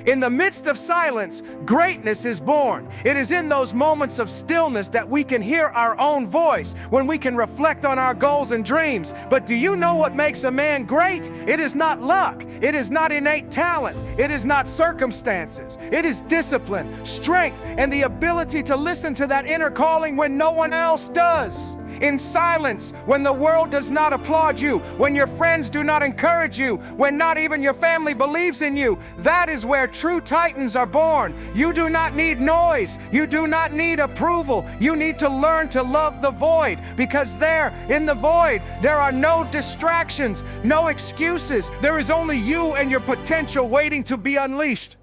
In the midst of silence, greatness is born. It is in those moments of stillness that we can hear our own voice, when we can reflect on our goals and dreams. But do you know what makes a man great? It is not luck. It is not innate talent. It is not circumstances. It is discipline, strength, and the ability to listen to that inner calling when no one else does. In silence, when the world does not applaud you, when your friends do not encourage you, when not even your family believes in you, that is where true titans are born. You do not need noise. You do not need approval. You need to learn to love the void, because there, in the void, there are no distractions, no excuses. There is only you and your potential waiting to be unleashed.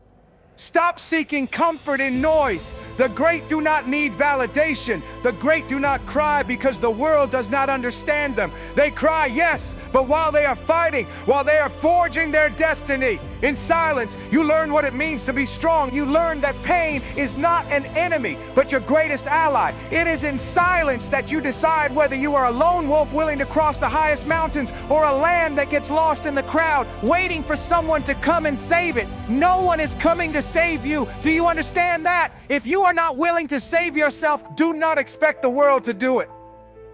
Stop seeking comfort in noise. The great do not need validation. The great do not cry because the world does not understand them. They cry, yes, but while they are fighting, while they are forging their destiny. In silence, you learn what it means to be strong. You learn that pain is not an enemy, but your greatest ally. It is in silence that you decide whether you are a lone wolf willing to cross the highest mountains, or a lamb that gets lost in the crowd, waiting for someone to come and save it. No one is coming to save you. Do you understand that? If you are not willing to save yourself, do not expect the world to do it.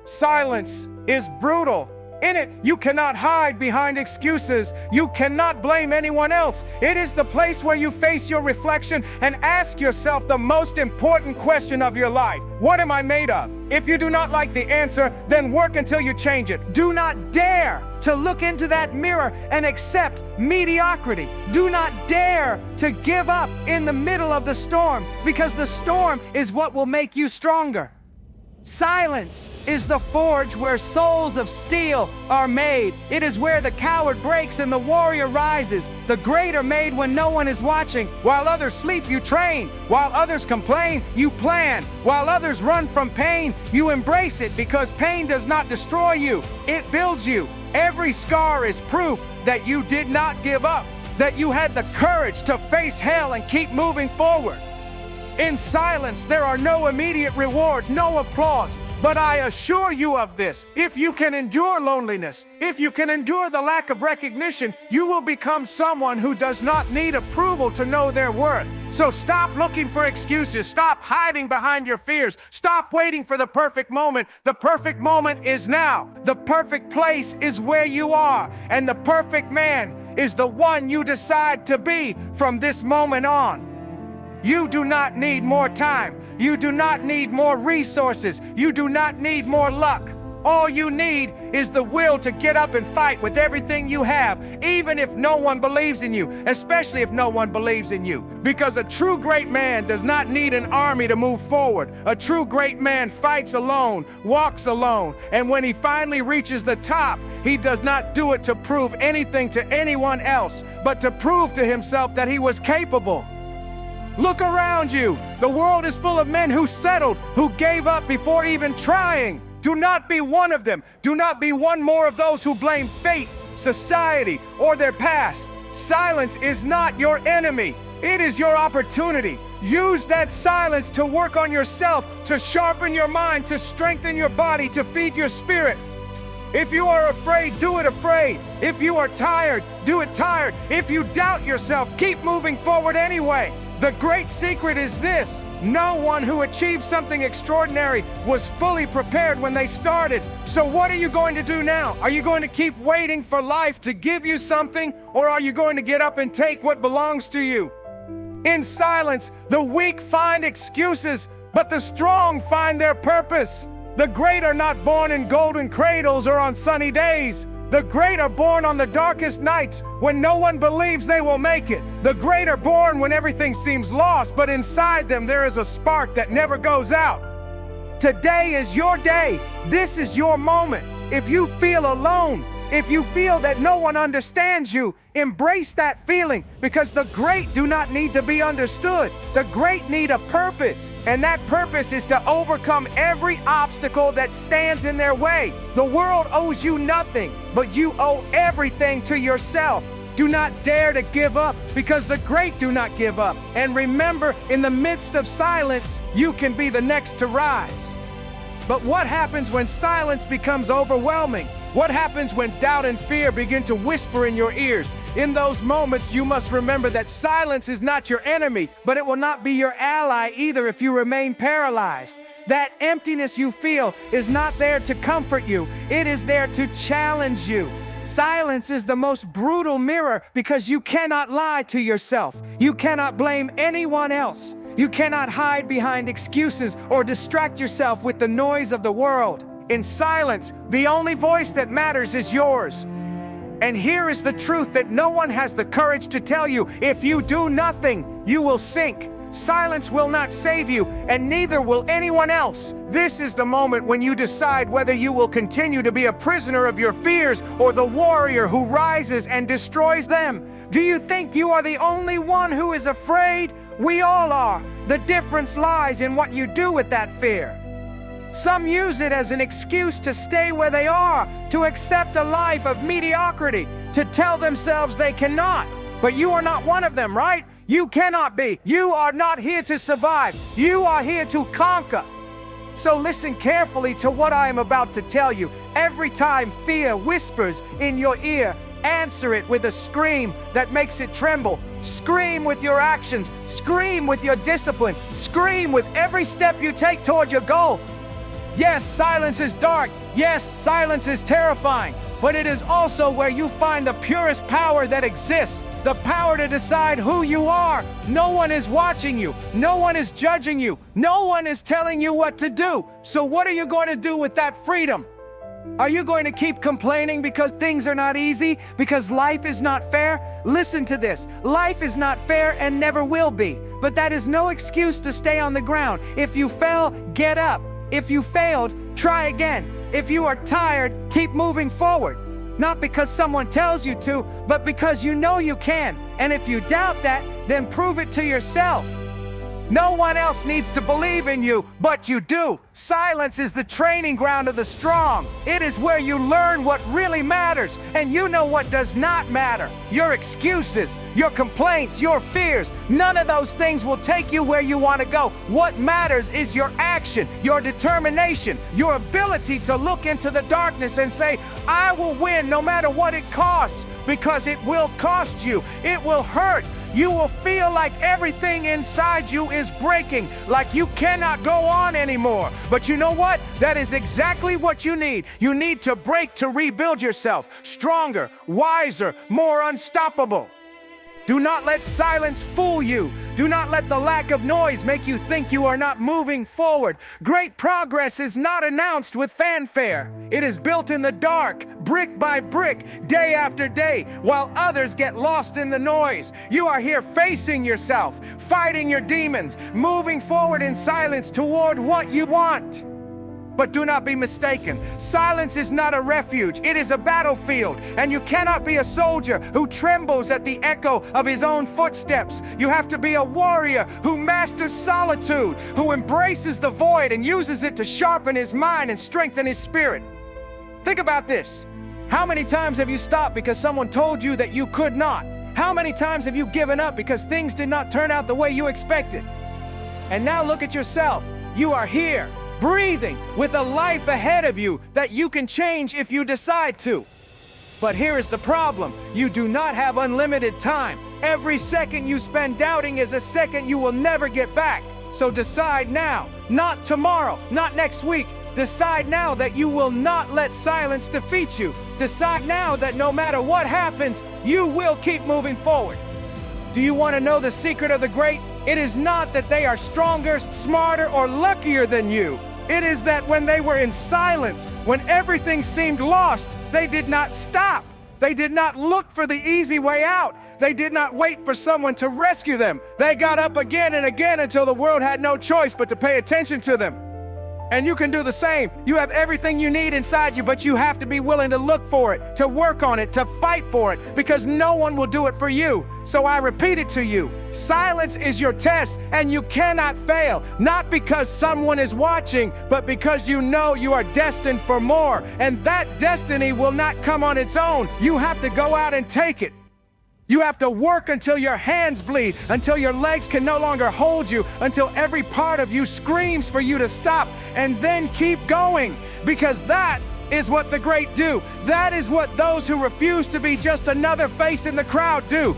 Silence is brutal. In it, you cannot hide behind excuses. You cannot blame anyone else. It is the place where you face your reflection and ask yourself the most important question of your life. What am I made of? If you do not like the answer, then work until you change it. Do not dare to look into that mirror and accept mediocrity. Do not dare to give up in the middle of the storm, because the storm is what will make you stronger. Silence is the forge where souls of steel are made. It is where the coward breaks and the warrior rises. The great are made when no one is watching. While others sleep, you train. While others complain, you plan. While others run from pain, you embrace it, because pain does not destroy you. It builds you. Every scar is proof that you did not give up, that you had the courage to face hell and keep moving forward. In silence, there are no immediate rewards, no applause. But I assure you of this: if you can endure loneliness, if you can endure the lack of recognition, you will become someone who does not need approval to know their worth. So stop looking for excuses. Stop hiding behind your fears. Stop waiting for the perfect moment. The perfect moment is now. The perfect place is where you are. And the perfect man is the one you decide to be from this moment on. You do not need more time. You do not need more resources. You do not need more luck. All you need is the will to get up and fight with everything you have, even if no one believes in you, especially if no one believes in you. Because a true great man does not need an army to move forward. A true great man fights alone, walks alone, and when he finally reaches the top, he does not do it to prove anything to anyone else, but to prove to himself that he was capable. Look around you. The world is full of men who settled, who gave up before even trying. Do not be one of them. Do not be one more of those who blame fate, society, or their past. Silence is not your enemy. It is your opportunity. Use that silence to work on yourself, to sharpen your mind, to strengthen your body, to feed your spirit. If you are afraid, do it afraid. If you are tired, do it tired. If you doubt yourself, keep moving forward anyway. The great secret is this: no one who achieved something extraordinary was fully prepared when they started. So what are you going to do now? Are you going to keep waiting for life to give you something, or are you going to get up and take what belongs to you? In silence, the weak find excuses, but the strong find their purpose. The great are not born in golden cradles or on sunny days. The great are born on the darkest nights when no one believes they will make it. The great are born when everything seems lost, but inside them there is a spark that never goes out. Today is your day. This is your moment. If you feel alone, if you feel that no one understands you, embrace that feeling, because the great do not need to be understood. The great need a purpose, and that purpose is to overcome every obstacle that stands in their way. The world owes you nothing, but you owe everything to yourself. Do not dare to give up, because the great do not give up. And remember, in the midst of silence, you can be the next to rise. But what happens when silence becomes overwhelming? What happens when doubt and fear begin to whisper in your ears? In those moments, you must remember that silence is not your enemy, but it will not be your ally either if you remain paralyzed. That emptiness you feel is not there to comfort you. It is there to challenge you. Silence is the most brutal mirror because you cannot lie to yourself. You cannot blame anyone else. You cannot hide behind excuses or distract yourself with the noise of the world. In silence, the only voice that matters is yours. And here is the truth that no one has the courage to tell you. If you do nothing, you will sink. Silence will not save you, and neither will anyone else. This is the moment when you decide whether you will continue to be a prisoner of your fears or the warrior who rises and destroys them. Do you think you are the only one who is afraid? We all are. The difference lies in what you do with that fear. Some use it as an excuse to stay where they are, to accept a life of mediocrity, to tell themselves they cannot. But you are not one of them, right? You cannot be. You are not here to survive. You are here to conquer. So listen carefully to what I am about to tell you. Every time fear whispers in your ear, answer it with a scream that makes it tremble. Scream with your actions. Scream with your discipline. Scream with every step you take toward your goal. Yes, silence is dark. Yes, silence is terrifying. But it is also where you find the purest power that exists. The power to decide who you are. No one is watching you. No one is judging you. No one is telling you what to do. So what are you going to do with that freedom? Are you going to keep complaining because things are not easy? Because life is not fair? Listen to this. Life is not fair and never will be. But that is no excuse to stay on the ground. If you fell, get up. If you failed, try again. If you are tired, keep moving forward. Not because someone tells you to, but because you know you can. And if you doubt that, then prove it to yourself. No one else needs to believe in you, but you do. Silence is the training ground of the strong. It is where you learn what really matters, and you know what does not matter. Your excuses, your complaints, your fears, none of those things will take you where you want to go. What matters is your action, your determination, your ability to look into the darkness and say, I will win no matter what it costs, because it will cost you. It will hurt. You will feel like everything inside you is breaking, like you cannot go on anymore. But you know what? That is exactly what you need. You need to break to rebuild yourself, stronger, wiser, more unstoppable. Do not let silence fool you. Do not let the lack of noise make you think you are not moving forward. Great progress is not announced with fanfare. It is built in the dark, brick by brick, day after day, while others get lost in the noise. You are here facing yourself, fighting your demons, moving forward in silence toward what you want. But do not be mistaken. Silence is not a refuge. It is a battlefield. And you cannot be a soldier who trembles at the echo of his own footsteps. You have to be a warrior who masters solitude, who embraces the void and uses it to sharpen his mind and strengthen his spirit. Think about this. How many times have you stopped because someone told you that you could not? How many times have you given up because things did not turn out the way you expected? And now look at yourself. You are here, breathing, with a life ahead of you that you can change if you decide to. But here is the problem. You do not have unlimited time. Every second you spend doubting is a second you will never get back. So decide now, not tomorrow, not next week. Decide now that you will not let silence defeat you. Decide now that no matter what happens, you will keep moving forward. Do you want to know the secret of the great? It is not that they are stronger, smarter, or luckier than you. It is that when they were in silence, when everything seemed lost, they did not stop. They did not look for the easy way out. They did not wait for someone to rescue them. They got up again and again until the world had no choice but to pay attention to them. And you can do the same. You have everything you need inside you, but you have to be willing to look for it, to work on it, to fight for it, because no one will do it for you. So I repeat it to you. Silence is your test, and you cannot fail. Not because someone is watching, but because you know you are destined for more. And that destiny will not come on its own. You have to go out and take it. You have to work until your hands bleed, until your legs can no longer hold you, until every part of you screams for you to stop, and then keep going. Because that is what the great do. That is what those who refuse to be just another face in the crowd do.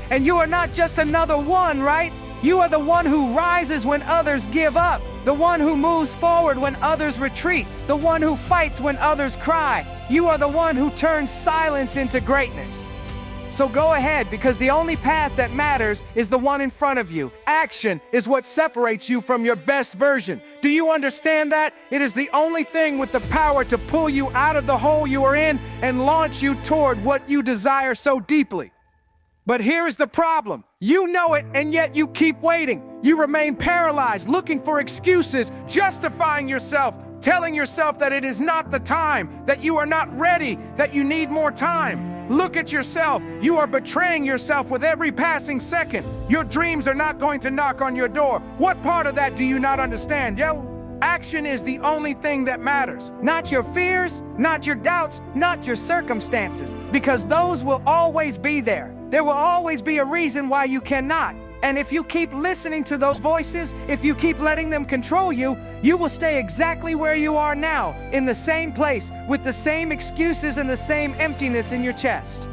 And you are not just another one, right? You are the one who rises when others give up, the one who moves forward when others retreat, the one who fights when others cry. You are the one who turns silence into greatness. So go ahead, because the only path that matters is the one in front of you. Action is what separates you from your best version. Do you understand that? It is the only thing with the power to pull you out of the hole you are in and launch you toward what you desire so deeply. But here is the problem. You know it, and yet you keep waiting. You remain paralyzed, looking for excuses, justifying yourself, telling yourself that it is not the time, that you are not ready, that you need more time. Look at yourself. You are betraying yourself with every passing second. Your dreams are not going to knock on your door. What part of that do you not understand, yo? Action is the only thing that matters. Not your fears, not your doubts, not your circumstances, because those will always be there. There will always be a reason why you cannot. And if you keep listening to those voices, if you keep letting them control you, you will stay exactly where you are now, in the same place, with the same excuses and the same emptiness in your chest.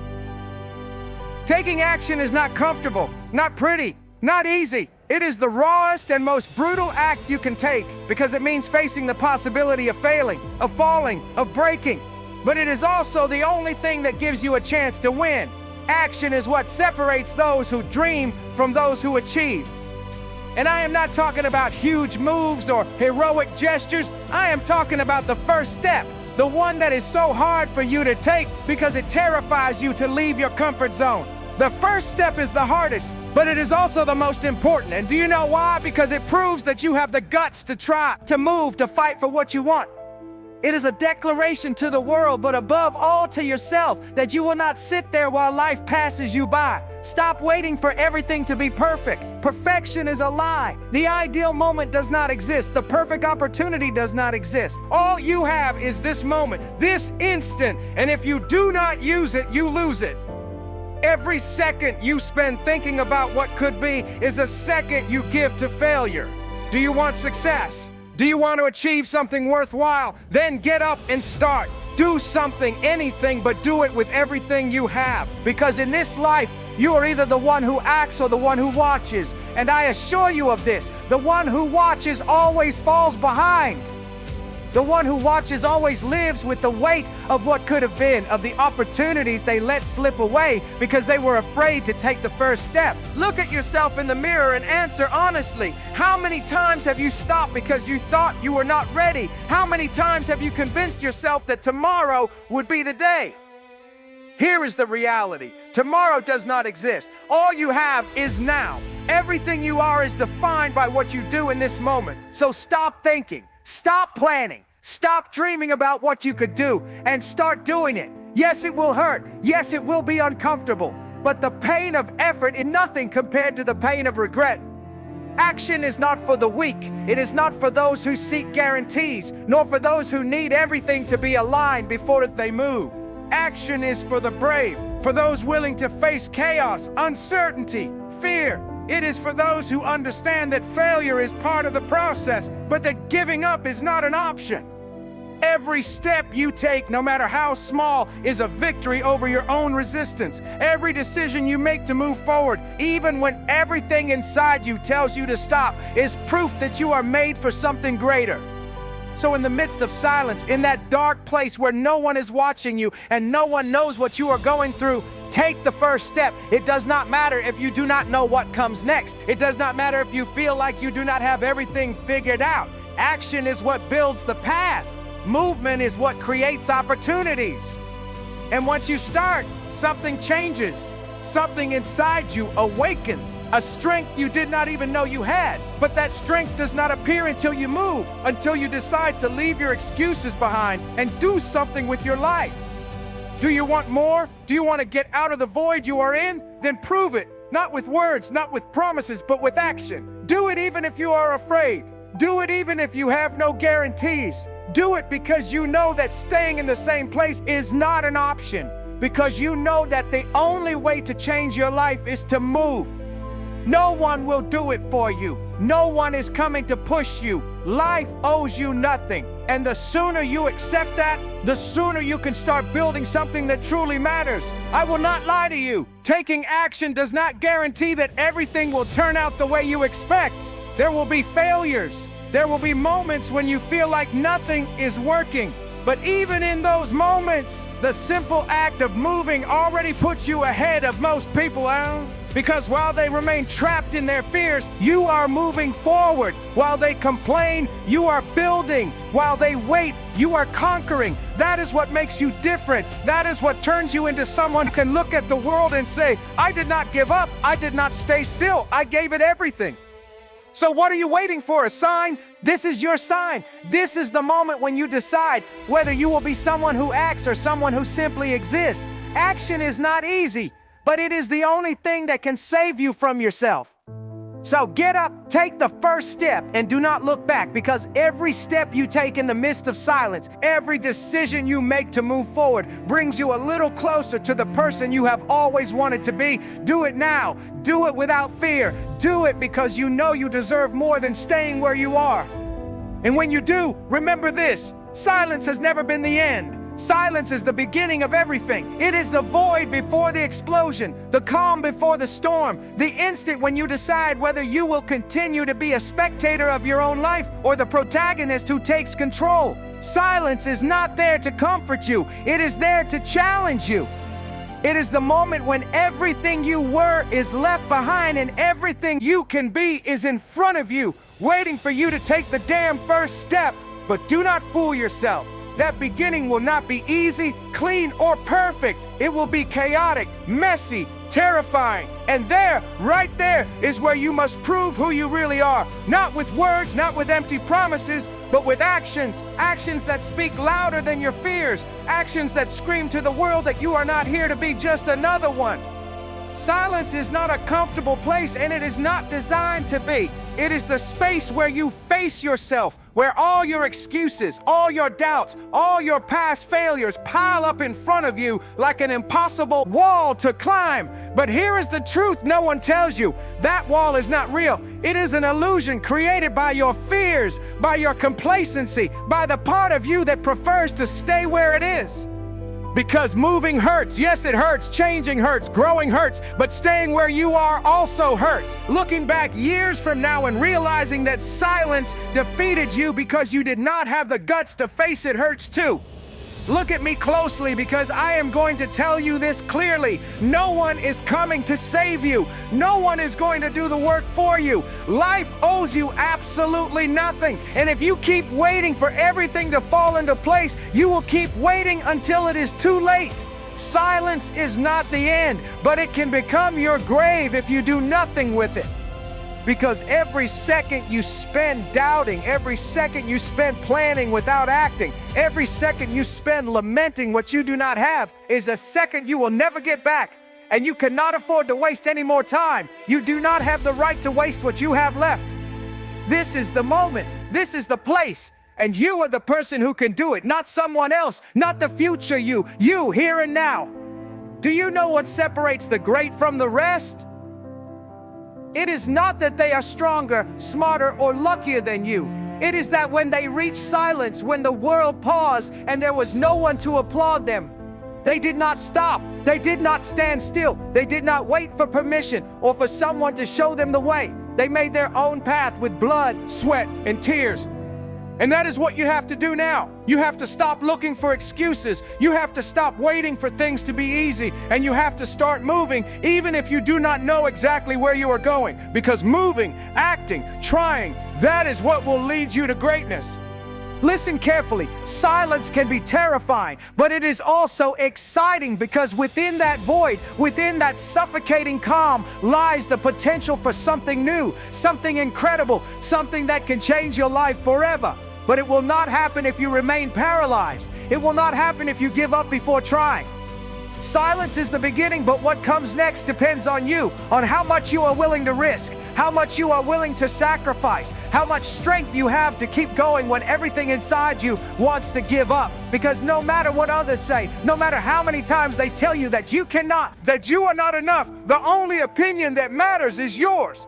Taking action is not comfortable, not pretty, not easy. It is the rawest and most brutal act you can take, because it means facing the possibility of failing, of falling, of breaking. But it is also the only thing that gives you a chance to win. Action is what separates those who dream from those who achieve. And I am not talking about huge moves or heroic gestures. I am talking about the first step, the one that is so hard for you to take because it terrifies you to leave your comfort zone. The first step is the hardest, but it is also the most important. And do you know why? Because it proves that you have the guts to try, to move, to fight for what you want. It is a declaration to the world, but above all to yourself, that you will not sit there while life passes you by. Stop waiting for everything to be perfect. Perfection is a lie. The ideal moment does not exist. The perfect opportunity does not exist. All you have is this moment, this instant, and if you do not use it, you lose it. Every second you spend thinking about what could be is a second you give to failure. Do you want success? Do you want to achieve something worthwhile? Then get up and start. Do something, anything, but do it with everything you have. Because in this life, you are either the one who acts or the one who watches. And I assure you of this, the one who watches always falls behind. The one who watches always lives with the weight of what could have been, of the opportunities they let slip away because they were afraid to take the first step. Look at yourself in the mirror and answer honestly. How many times have you stopped because you thought you were not ready? How many times have you convinced yourself that tomorrow would be the day? Here is the reality. Tomorrow does not exist. All you have is now. Everything you are is defined by what you do in this moment. So stop thinking. Stop planning. Stop dreaming about what you could do and start doing it. Yes, it will hurt. Yes, it will be uncomfortable. But the pain of effort is nothing compared to the pain of regret. Action is not for the weak. It is not for those who seek guarantees, nor for those who need everything to be aligned before they move. Action is for the brave, for those willing to face chaos, uncertainty, fear. It is for those who understand that failure is part of the process, but that giving up is not an option. Every step you take, no matter how small, is a victory over your own resistance. Every decision you make to move forward, even when everything inside you tells you to stop, is proof that you are made for something greater. So in the midst of silence, in that dark place where no one is watching you and no one knows what you are going through, take the first step. It does not matter if you do not know what comes next. It does not matter if you feel like you do not have everything figured out. Action is what builds the path. Movement is what creates opportunities. And once you start, something changes. Something inside you awakens, a strength you did not even know you had. But that strength does not appear until you move, until you decide to leave your excuses behind and do something with your life. Do you want more? Do you want to get out of the void you are in? Then prove it, not with words, not with promises, but with action. Do it even if you are afraid. Do it even if you have no guarantees. Do it because you know that staying in the same place is not an option. Because you know that the only way to change your life is to move. No one will do it for you. No one is coming to push you. Life owes you nothing. And the sooner you accept that, the sooner you can start building something that truly matters. I will not lie to you. Taking action does not guarantee that everything will turn out the way you expect. There will be failures. There will be moments when you feel like nothing is working. But even in those moments, the simple act of moving already puts you ahead of most people, Because while they remain trapped in their fears, you are moving forward. While they complain, you are building. While they wait, you are conquering. That is what makes you different. That is what turns you into someone who can look at the world and say, I did not give up. I did not stay still. I gave it everything. So what are you waiting for? A sign? This is your sign. This is the moment when you decide whether you will be someone who acts or someone who simply exists. Action is not easy, but it is the only thing that can save you from yourself. So get up, take the first step, and do not look back, because every step you take in the midst of silence, every decision you make to move forward brings you a little closer to the person you have always wanted to be. Do it now. Do it without fear. Do it because you know you deserve more than staying where you are. And when you do, remember this: silence has never been the end. Silence is the beginning of everything. It is the void before the explosion, the calm before the storm, the instant when you decide whether you will continue to be a spectator of your own life or the protagonist who takes control. Silence is not there to comfort you. It is there to challenge you. It is the moment when everything you were is left behind and everything you can be is in front of you, waiting for you to take the damn first step. But do not fool yourself. That beginning will not be easy, clean, or perfect. It will be chaotic, messy, terrifying. And there, right there, is where you must prove who you really are. Not with words, not with empty promises, but with actions. Actions that speak louder than your fears. Actions that scream to the world that you are not here to be just another one. Silence is not a comfortable place, and it is not designed to be. It is the space where you face yourself, where all your excuses, all your doubts, all your past failures pile up in front of you like an impossible wall to climb. But here is the truth no one tells you. That wall is not real. It is an illusion created by your fears, by your complacency, by the part of you that prefers to stay where it is. Because moving hurts. Yes, it hurts. Changing hurts. Growing hurts. But staying where you are also hurts. Looking back years from now and realizing that silence defeated you because you did not have the guts to face it hurts too. Look at me closely, because I am going to tell you this clearly. No one is coming to save you. No one is going to do the work for you. Life owes you absolutely nothing. And if you keep waiting for everything to fall into place, you will keep waiting until it is too late. Silence is not the end, but it can become your grave if you do nothing with it. Because every second you spend doubting, every second you spend planning without acting, every second you spend lamenting what you do not have is a second you will never get back. And you cannot afford to waste any more time. You do not have the right to waste what you have left. This is the moment. This is the place. And you are the person who can do it, not someone else, not the future you here and now. Do you know what separates the great from the rest? It is not that they are stronger, smarter, or luckier than you. It is that when they reached silence, when the world paused and there was no one to applaud them, they did not stop. They did not stand still. They did not wait for permission or for someone to show them the way. They made their own path with blood, sweat, and tears. And that is what you have to do now. You have to stop looking for excuses. You have to stop waiting for things to be easy. And you have to start moving, even if you do not know exactly where you are going. Because moving, acting, trying, that is what will lead you to greatness. Listen carefully. Silence can be terrifying, but it is also exciting, because within that void, within that suffocating calm, lies the potential for something new, something incredible, something that can change your life forever. But it will not happen if you remain paralyzed. It will not happen if you give up before trying. Silence is the beginning, but what comes next depends on you, on how much you are willing to risk, how much you are willing to sacrifice, how much strength you have to keep going when everything inside you wants to give up. Because no matter what others say, no matter how many times they tell you that you cannot, that you are not enough, the only opinion that matters is yours.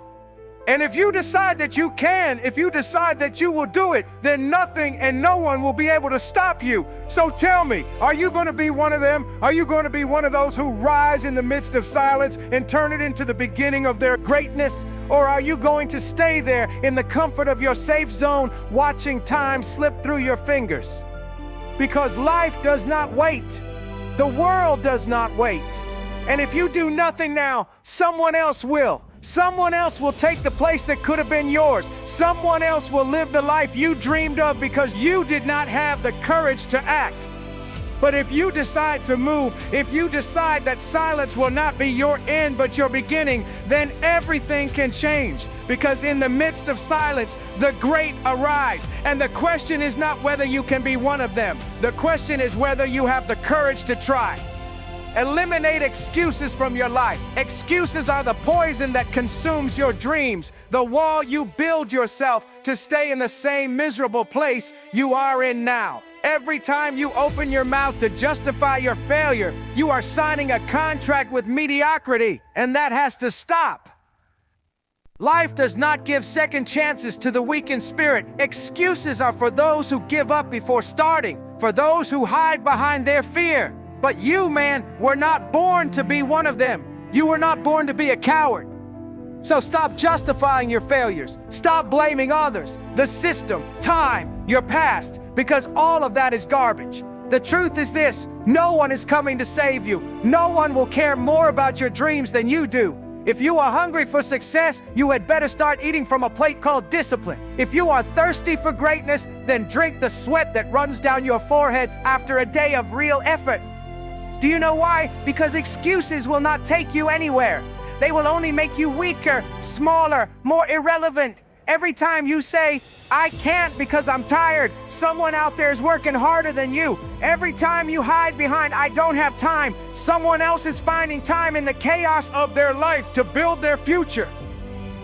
And if you decide that you can, if you decide that you will do it, then nothing and no one will be able to stop you. So tell me, are you going to be one of them? Are you going to be one of those who rise in the midst of silence and turn it into the beginning of their greatness? Or are you going to stay there in the comfort of your safe zone, watching time slip through your fingers? Because life does not wait. The world does not wait. And if you do nothing now, someone else will. Someone else will take the place that could have been yours. Someone else will live the life you dreamed of because you did not have the courage to act. But if you decide to move, if you decide that silence will not be your end but your beginning, then everything can change. Because in the midst of silence, the great arise. And the question is not whether you can be one of them. The question is whether you have the courage to try. Eliminate excuses from your life. Excuses are the poison that consumes your dreams, the wall you build yourself to stay in the same miserable place you are in now. Every time you open your mouth to justify your failure, you are signing a contract with mediocrity, and that has to stop. Life does not give second chances to the weak in spirit. Excuses are for those who give up before starting, for those who hide behind their fear. But you, man, were not born to be one of them. You were not born to be a coward. So stop justifying your failures. Stop blaming others, the system, time, your past, because all of that is garbage. The truth is this: no one is coming to save you. No one will care more about your dreams than you do. If you are hungry for success, you had better start eating from a plate called discipline. If you are thirsty for greatness, then drink the sweat that runs down your forehead after a day of real effort. Do you know why? Because excuses will not take you anywhere. They will only make you weaker, smaller, more irrelevant. Every time you say, "I can't because I'm tired," someone out there is working harder than you. Every time you hide behind "I don't have time," someone else is finding time in the chaos of their life to build their future.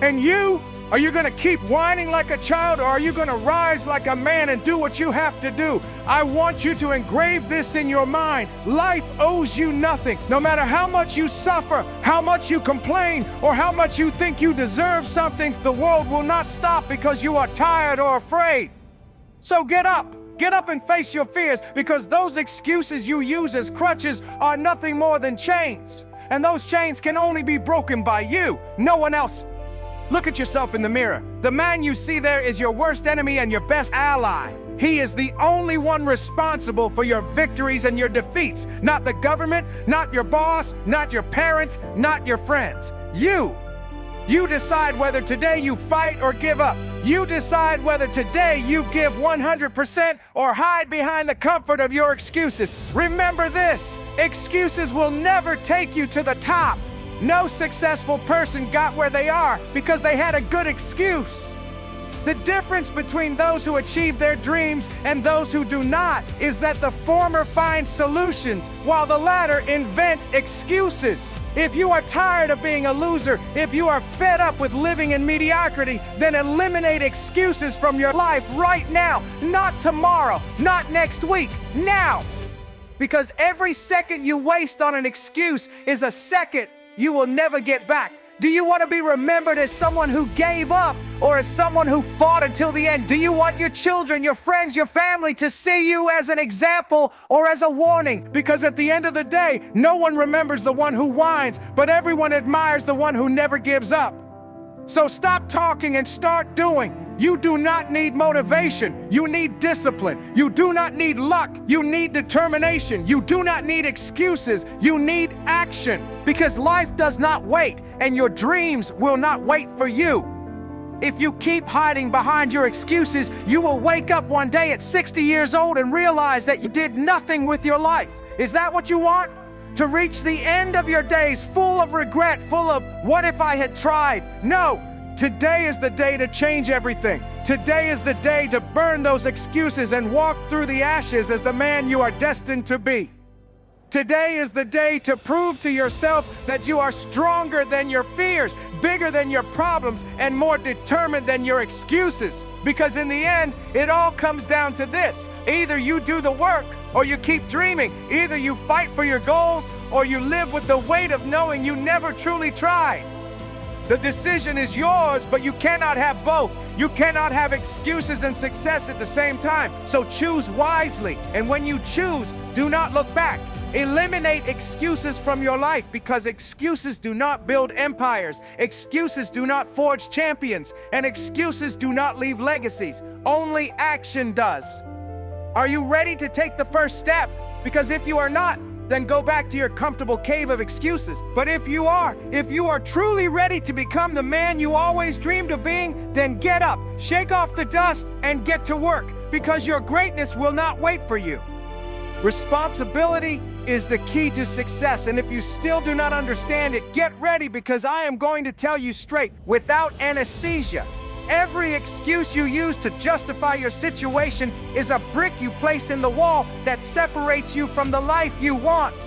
And you? Are you going to keep whining like a child, or are you going to rise like a man and do what you have to do? I want you to engrave this in your mind. Life owes you nothing. No matter how much you suffer, how much you complain, or how much you think you deserve something, the world will not stop because you are tired or afraid. So get up. Get up and face your fears, because those excuses you use as crutches are nothing more than chains. And those chains can only be broken by you, no one else. Look at yourself in the mirror. The man you see there is your worst enemy and your best ally. He is the only one responsible for your victories and your defeats. Not the government, not your boss, not your parents, not your friends. You. You decide whether today you fight or give up. You decide whether today you give 100% or hide behind the comfort of your excuses. Remember this: excuses will never take you to the top. No successful person got where they are because they had a good excuse. The difference between those who achieve their dreams and those who do not is that the former find solutions, while the latter invent excuses. If you are tired of being a loser, if you are fed up with living in mediocrity, then eliminate excuses from your life right now. Not tomorrow, not next week, now. Because every second you waste on an excuse is a second you will never get back. Do you want to be remembered as someone who gave up, or as someone who fought until the end? Do you want your children, your friends, your family to see you as an example or as a warning? Because at the end of the day, no one remembers the one who whines, but everyone admires the one who never gives up. So stop talking and start doing. You do not need motivation. You need discipline. You do not need luck. You need determination. You do not need excuses. You need action. Because life does not wait, and your dreams will not wait for you. If you keep hiding behind your excuses, you will wake up one day at 60 years old and realize that you did nothing with your life. Is that what you want? To reach the end of your days full of regret, full of "what if I had tried"? No. Today is the day to change everything. Today is the day to burn those excuses and walk through the ashes as the man you are destined to be. Today is the day to prove to yourself that you are stronger than your fears, bigger than your problems, and more determined than your excuses. Because in the end, it all comes down to this: either you do the work or you keep dreaming. Either you fight for your goals or you live with the weight of knowing you never truly tried. The decision is yours, but you cannot have both. You cannot have excuses and success at the same time. So choose wisely. And when you choose, do not look back. Eliminate excuses from your life, because excuses do not build empires. Excuses do not forge champions. And excuses do not leave legacies. Only action does. Are you ready to take the first step? Because if you are not, then go back to your comfortable cave of excuses. But if you are truly ready to become the man you always dreamed of being, then get up, shake off the dust, and get to work, because your greatness will not wait for you. Responsibility is the key to success, and if you still do not understand it, get ready, because I am going to tell you straight, without anesthesia. Every excuse you use to justify your situation is a brick you place in the wall that separates you from the life you want.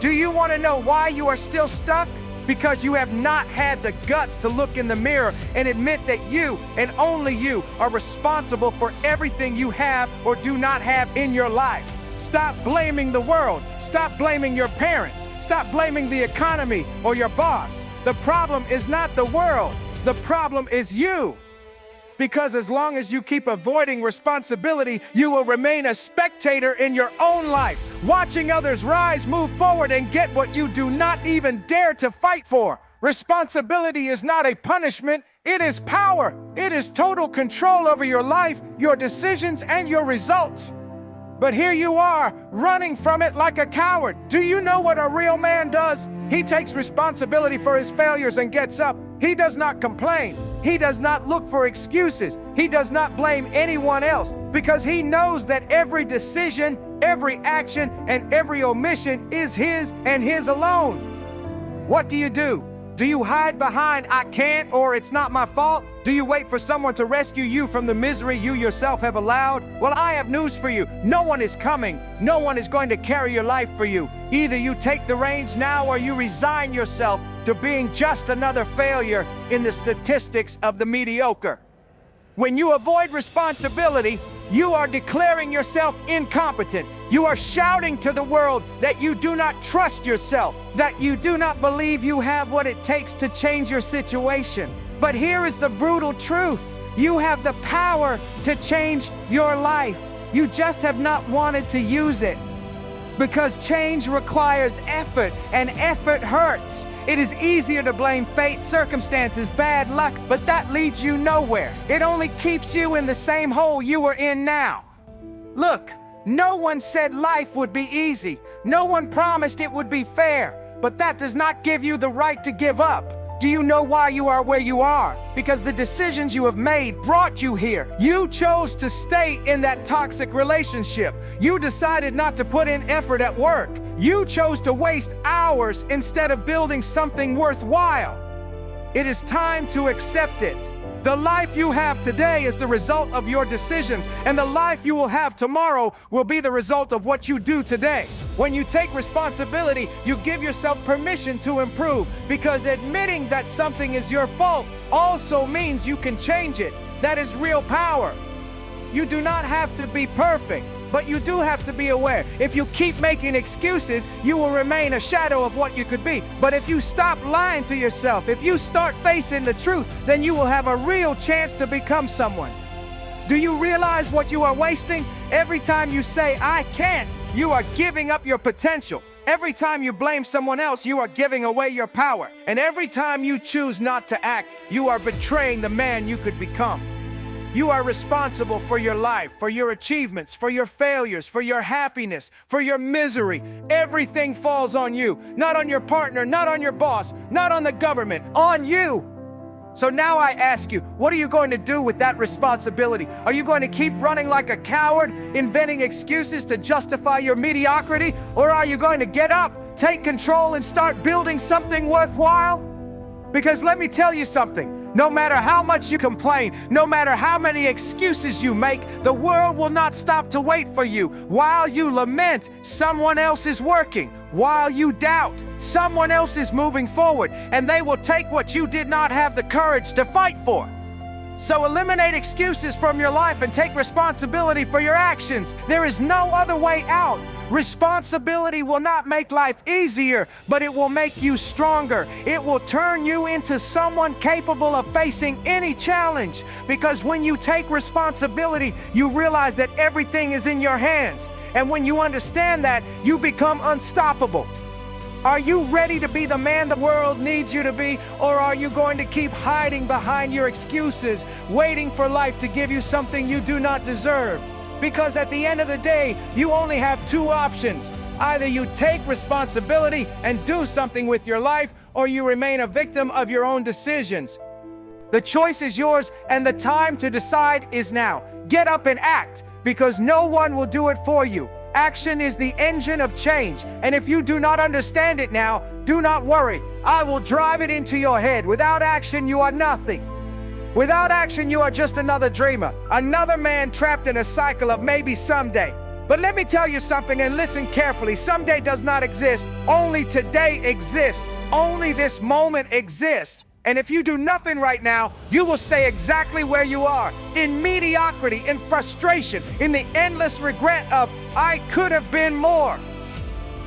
Do you want to know why you are still stuck? Because you have not had the guts to look in the mirror and admit that you, and only you, are responsible for everything you have or do not have in your life. Stop blaming the world. Stop blaming your parents. Stop blaming the economy or your boss. The problem is not the world. The problem is you. Because as long as you keep avoiding responsibility, you will remain a spectator in your own life, watching others rise, move forward, and get what you do not even dare to fight for. Responsibility is not a punishment, it is power. It is total control over your life, your decisions, and your results. But here you are, running from it like a coward. Do you know what a real man does? He takes responsibility for his failures and gets up. He does not complain. He does not look for excuses. He does not blame anyone else, because he knows that every decision, every action, and every omission is his and his alone. What do? Do you hide behind "I can't" or "it's not my fault"? Do you wait for someone to rescue you from the misery you yourself have allowed? Well, I have news for you. No one is coming. No one is going to carry your life for you. Either you take the reins now, or you resign yourself to being just another failure in the statistics of the mediocre. When you avoid responsibility, you are declaring yourself incompetent. You are shouting to the world that you do not trust yourself, that you do not believe you have what it takes to change your situation. But here is the brutal truth. You have the power to change your life. You just have not wanted to use it. Because change requires effort, and effort hurts. It is easier to blame fate, circumstances, bad luck, but that leads you nowhere. It only keeps you in the same hole you are in now. Look, no one said life would be easy. No one promised it would be fair, but that does not give you the right to give up. Do you know why you are where you are? Because the decisions you have made brought you here. You chose to stay in that toxic relationship. You decided not to put in effort at work. You chose to waste hours instead of building something worthwhile. It is time to accept it. The life you have today is the result of your decisions, and the life you will have tomorrow will be the result of what you do today. When you take responsibility, you give yourself permission to improve, because admitting that something is your fault also means you can change it. That is real power. You do not have to be perfect, but you do have to be aware. If you keep making excuses, you will remain a shadow of what you could be. But if you stop lying to yourself, if you start facing the truth, then you will have a real chance to become someone. Do you realize what you are wasting? Every time you say "I can't," you are giving up your potential. Every time you blame someone else, you are giving away your power. And every time you choose not to act, you are betraying the man you could become. You are responsible for your life, for your achievements, for your failures, for your happiness, for your misery. Everything falls on you, not on your partner, not on your boss, not on the government, on you. So now I ask you, what are you going to do with that responsibility? Are you going to keep running like a coward, inventing excuses to justify your mediocrity? Or are you going to get up, take control, and start building something worthwhile? Because let me tell you something. No matter how much you complain, no matter how many excuses you make, the world will not stop to wait for you. While you lament, someone else is working. While you doubt, someone else is moving forward, and they will take what you did not have the courage to fight for. So eliminate excuses from your life and take responsibility for your actions. There is no other way out. Responsibility will not make life easier, but it will make you stronger. It will turn you into someone capable of facing any challenge. Because when you take responsibility, you realize that everything is in your hands. And when you understand that, you become unstoppable. Are you ready to be the man the world needs you to be, or are you going to keep hiding behind your excuses, waiting for life to give you something you do not deserve? Because at the end of the day, you only have two options. Either you take responsibility and do something with your life, or you remain a victim of your own decisions. The choice is yours, and the time to decide is now. Get up and act, because no one will do it for you. Action is the engine of change, and if you do not understand it now, do not worry. I will drive it into your head. Without action, you are nothing. Without action, you are just another dreamer, another man trapped in a cycle of maybe someday. But let me tell you something, and listen carefully. Someday does not exist. Only today exists. Only this moment exists. And if you do nothing right now, you will stay exactly where you are, in mediocrity, in frustration, in the endless regret of, I could have been more.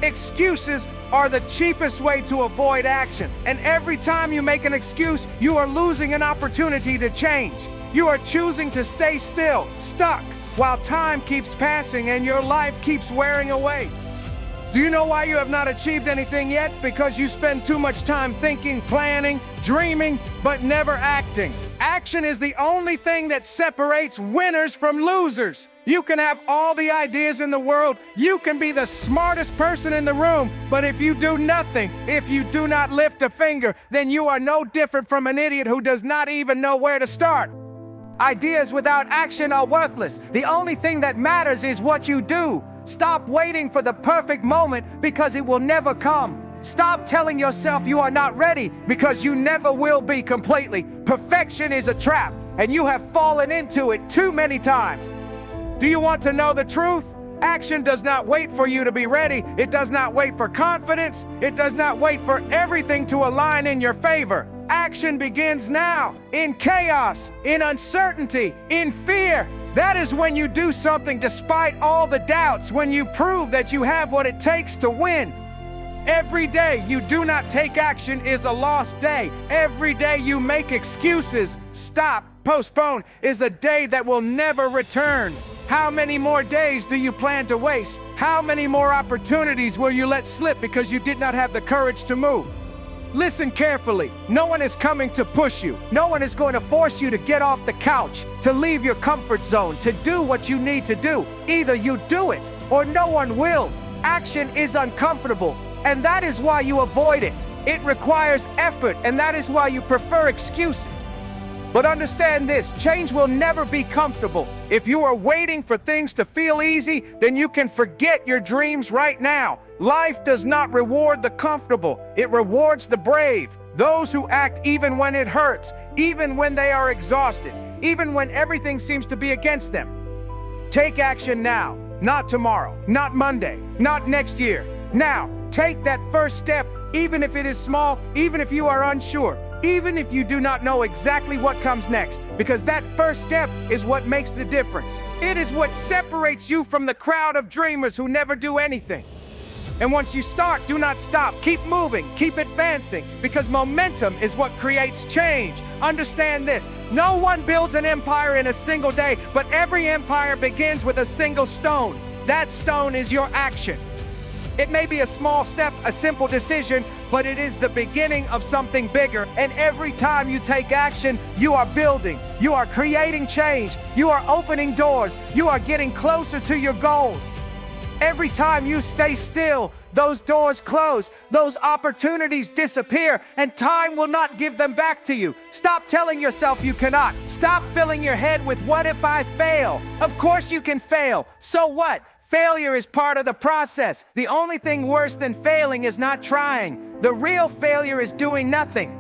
Excuses are the cheapest way to avoid action. And every time you make an excuse, you are losing an opportunity to change. You are choosing to stay still, stuck, while time keeps passing and your life keeps wearing away. Do you know why you have not achieved anything yet? Because you spend too much time thinking, planning, dreaming, but never acting. Action is the only thing that separates winners from losers. You can have all the ideas in the world, you can be the smartest person in the room, but if you do nothing, if you do not lift a finger, then you are no different from an idiot who does not even know where to start. Ideas without action are worthless. The only thing that matters is what you do. Stop waiting for the perfect moment because it will never come. Stop telling yourself you are not ready because you never will be completely. Perfection is a trap, and you have fallen into it too many times. Do you want to know the truth? Action does not wait for you to be ready. It does not wait for confidence. It does not wait for everything to align in your favor. Action begins now, in chaos, in uncertainty, in fear. That is when you do something despite all the doubts, when you prove that you have what it takes to win. Every day you do not take action is a lost day. Every day you make excuses, stop, postpone, is a day that will never return. How many more days do you plan to waste? How many more opportunities will you let slip because you did not have the courage to move? Listen carefully. No one is coming to push you. No one is going to force you to get off the couch, to leave your comfort zone, to do what you need to do. Either you do it or no one will. Action is uncomfortable, and that is why you avoid it. It requires effort, and that is why you prefer excuses. But understand this, change will never be comfortable. If you are waiting for things to feel easy, then you can forget your dreams right now. Life does not reward the comfortable. It rewards the brave, those who act even when it hurts, even when they are exhausted, even when everything seems to be against them. Take action now, not tomorrow, not Monday, not next year. Now, take that first step, even if it is small, even if you are unsure. Even if you do not know exactly what comes next, because that first step is what makes the difference. It is what separates you from the crowd of dreamers who never do anything. And once you start, do not stop. Keep moving, keep advancing, because momentum is what creates change. Understand this, no one builds an empire in a single day, but every empire begins with a single stone. That stone is your action. It may be a small step, a simple decision, but it is the beginning of something bigger. And every time you take action, you are building, you are creating change, you are opening doors, you are getting closer to your goals. Every time you stay still, those doors close, those opportunities disappear, and time will not give them back to you. Stop telling yourself you cannot. Stop filling your head with what if I fail? Of course you can fail. So what? Failure is part of the process. The only thing worse than failing is not trying. The real failure is doing nothing.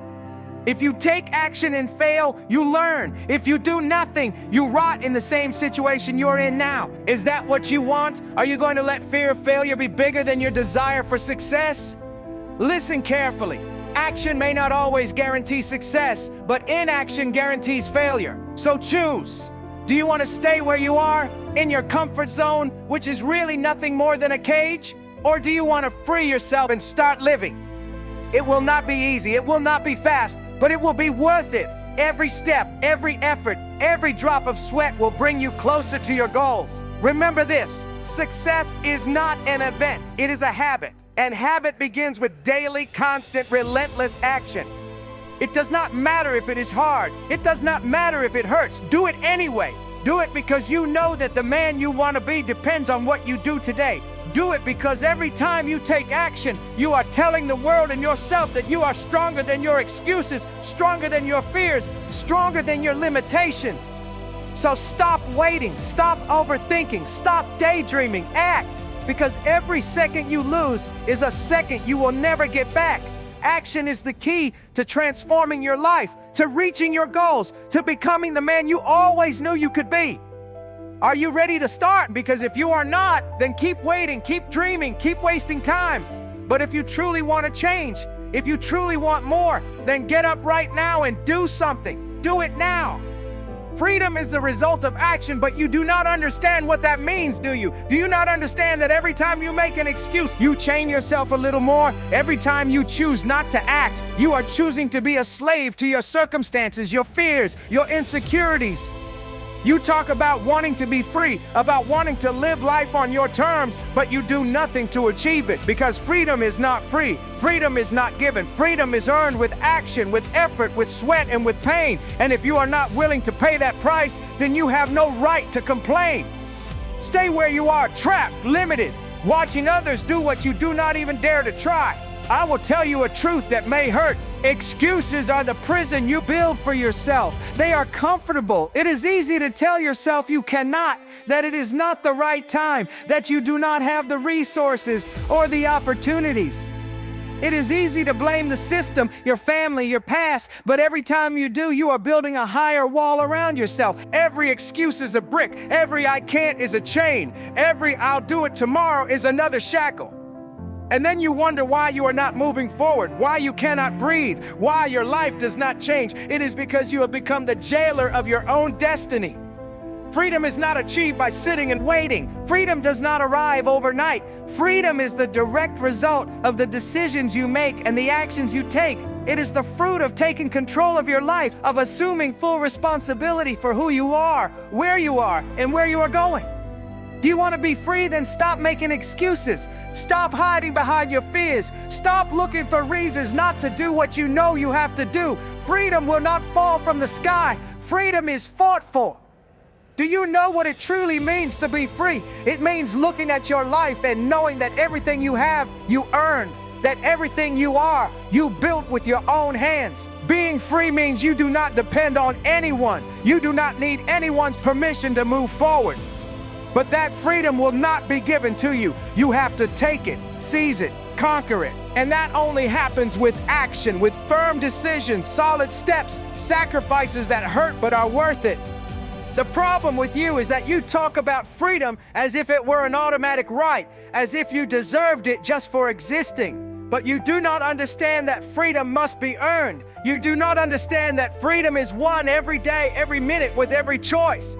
If you take action and fail, you learn. If you do nothing, you rot in the same situation you're in now. Is that what you want? Are you going to let fear of failure be bigger than your desire for success? Listen carefully. Action may not always guarantee success, but inaction guarantees failure. So choose. Do you want to stay where you are, in your comfort zone, which is really nothing more than a cage? Or do you want to free yourself and start living? It will not be easy, it will not be fast, but it will be worth it. Every step, every effort, every drop of sweat will bring you closer to your goals. Remember this, success is not an event, it is a habit. And habit begins with daily, constant, relentless action. It does not matter if it is hard. It does not matter if it hurts. Do it anyway. Do it because you know that the man you want to be depends on what you do today. Do it because every time you take action, you are telling the world and yourself that you are stronger than your excuses, stronger than your fears, stronger than your limitations. So stop waiting, stop overthinking, stop daydreaming, act. Because every second you lose is a second you will never get back. Action is the key to transforming your life, to reaching your goals, to becoming the man you always knew you could be. Are you ready to start? Because if you are not, then keep waiting, keep dreaming, keep wasting time. But if you truly want to change, if you truly want more, then get up right now and do something. Do it now. Freedom is the result of action, but you do not understand what that means, do you? Do you not understand that every time you make an excuse, you chain yourself a little more? Every time you choose not to act, you are choosing to be a slave to your circumstances, your fears, your insecurities. You talk about wanting to be free, about wanting to live life on your terms, but you do nothing to achieve it because freedom is not free. Freedom is not given. Freedom is earned with action, with effort, with sweat, and with pain. And if you are not willing to pay that price, then you have no right to complain. Stay where you are, trapped, limited, watching others do what you do not even dare to try. I will tell you a truth that may hurt. Excuses are the prison you build for yourself. They are comfortable. It is easy to tell yourself you cannot, that it is not the right time, that you do not have the resources or the opportunities. It is easy to blame the system, your family, your past, but every time you do, you are building a higher wall around yourself. Every excuse is a brick. Every I can't is a chain. Every I'll do it tomorrow is another shackle. And then you wonder why you are not moving forward, why you cannot breathe, why your life does not change. It is because you have become the jailer of your own destiny. Freedom is not achieved by sitting and waiting. Freedom does not arrive overnight. Freedom is the direct result of the decisions you make and the actions you take. It is the fruit of taking control of your life, of assuming full responsibility for who you are, and where you are going. Do you want to be free? Then stop making excuses. Stop hiding behind your fears. Stop looking for reasons not to do what you know you have to do. Freedom will not fall from the sky. Freedom is fought for. Do you know what it truly means to be free? It means looking at your life and knowing that everything you have, you earned. That everything you are, you built with your own hands. Being free means you do not depend on anyone. You do not need anyone's permission to move forward. But that freedom will not be given to you. You have to take it, seize it, conquer it. And that only happens with action, with firm decisions, solid steps, sacrifices that hurt but are worth it. The problem with you is that you talk about freedom as if it were an automatic right, as if you deserved it just for existing. But you do not understand that freedom must be earned. You do not understand that freedom is won every day, every minute, with every choice.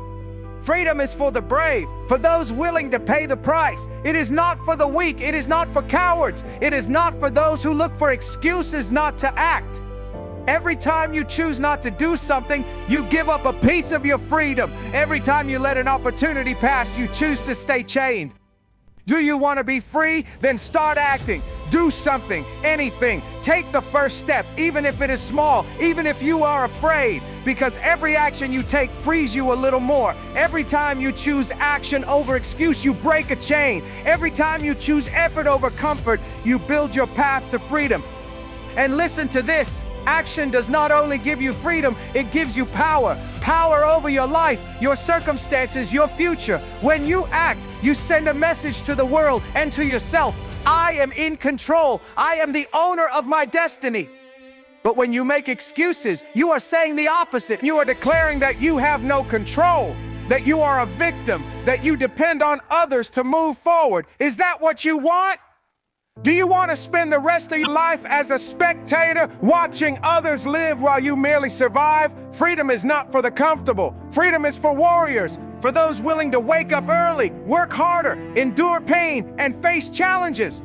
Freedom is for the brave, for those willing to pay the price. It is not for the weak. It is not for cowards. It is not for those who look for excuses not to act. Every time you choose not to do something, you give up a piece of your freedom. Every time you let an opportunity pass, you choose to stay chained. Do you want to be free? Then start acting. Do something, anything. Take the first step, even if it is small, even if you are afraid, because every action you take frees you a little more. Every time you choose action over excuse, you break a chain. Every time you choose effort over comfort, you build your path to freedom. And listen to this. Action does not only give you freedom, it gives you power. Power over your life, your circumstances, your future. When you act, you send a message to the world and to yourself. I am in control. I am the owner of my destiny. But when you make excuses, you are saying the opposite. You are declaring that you have no control, that you are a victim, that you depend on others to move forward. Is that what you want? Do you want to spend the rest of your life as a spectator, watching others live while you merely survive? Freedom is not for the comfortable. Freedom is for warriors, for those willing to wake up early, work harder, endure pain, and face challenges.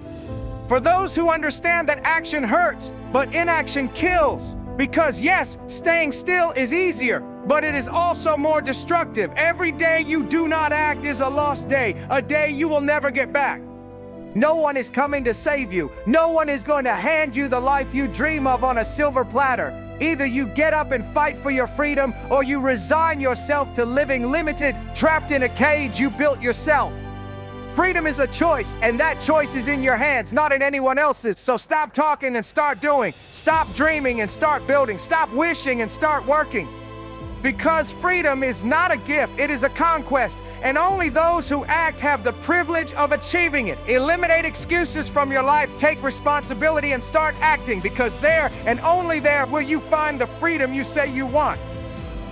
For those who understand that action hurts, but inaction kills. Because yes, staying still is easier, but it is also more destructive. Every day you do not act is a lost day, a day you will never get back. No one is coming to save you. No one is going to hand you the life you dream of on a silver platter. Either you get up and fight for your freedom, or you resign yourself to living limited, trapped in a cage you built yourself. Freedom is a choice, and that choice is in your hands, not in anyone else's. So stop talking and start doing. Stop dreaming and start building. Stop wishing and start working. Because freedom is not a gift, it is a conquest, and only those who act have the privilege of achieving it. Eliminate excuses from your life, take responsibility, and start acting, because there and only there will you find the freedom you say you want.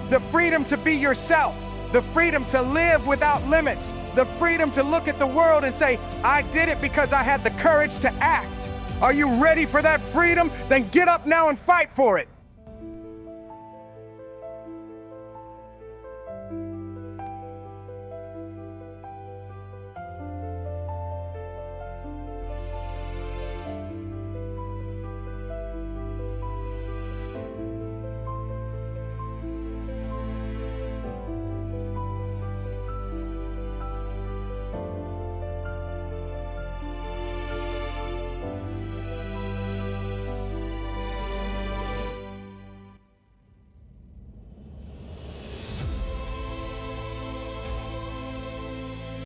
The freedom to be yourself, the freedom to live without limits, the freedom to look at the world and say, I did it because I had the courage to act. Are you ready for that freedom? Then get up now and fight for it.